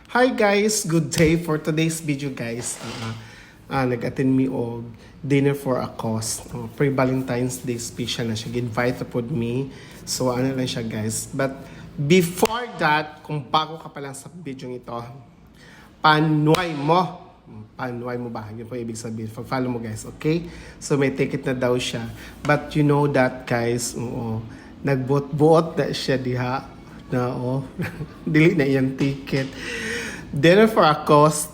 Hi guys, good day for today's video guys. Nag-attend me og dinner for a cause. Pre-Valentine's Day special na siya. Invite po me. So ano lang siya guys. But before that, kung bago ka pa lang sa video ito, panuay mo. Panuay mo ba? Yun po ibig sabihin. Follow mo guys, okay? So may ticket na daw siya. But you know that guys, nagbuot-buot na siya diha. Na dili na iyang ticket. Dinner for a cause,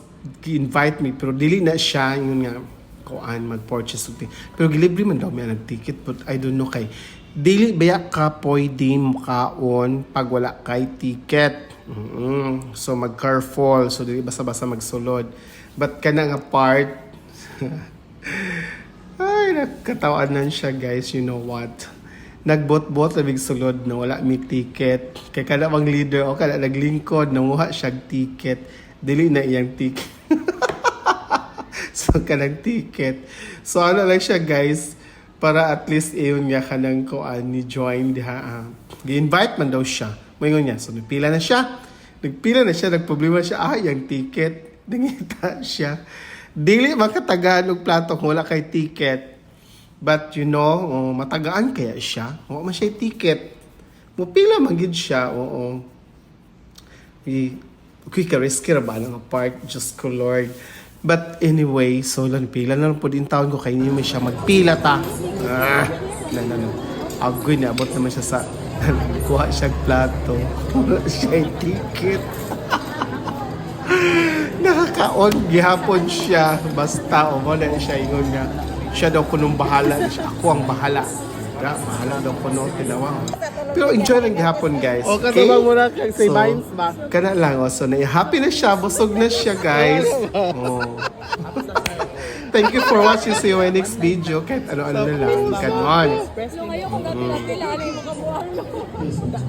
invite me, pero dili na siya, yun nga, kuan, mag-purchase of ticket. Pero gilibre man daw may nag-ticket, but I don't know kay, dili baya ka pwede mukaon pag wala kay ticket. So mag-careful, so dili basta-basta magsulod. But kana nga part, ay, nakatawaan siya guys, you know what? Nagbot-bot labig sulod na wala mi ticket. Kay kada bang leader o kada naglingkod nanguha siya ticket. Dili na iyang ticket. So kanang ticket. So ano lang siya guys para at least iyon niya kanang kuan ni join diha. Gi-invite man daw siya. Moingon niya. So nagpila na siya. Nagproblema siya yung ticket. Nangita siya. Dili makatagaan og plato kung wala kay ticket. But you know, matagaan kaya siya. Oo, man siya ticket. Mupila man gid siya. Oo. Okay, ka-risky ra ba ng apart? Just ko Lord. But anyway, so lang pila na lang po din taon ko kay niyo may siya magpila ta. No. Agoy na abot naman siya sa kuha siya plato. Wala siya ticket. Nakakaon gihapon siya basta wala siya ingon nga. Siya daw kunong bahala. Ako ang bahala. Bahala daw kuno tinawang. Pero enjoy lang gihapon guys. O katulong mo na kay say Vines ba? Kana lang. So happy na siya. Busog na siya guys. Thank you for watching. See you in next video. Kahit ano-ano na lang. Ganon.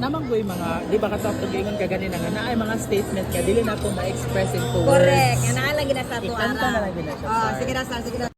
Namang boy mga, di ba katap to gingon ka ganin nga ay mga statement ka dili na po ma-express in words. Correct. Yan na lang gina sa Ikanta na lang gina siya. sige na.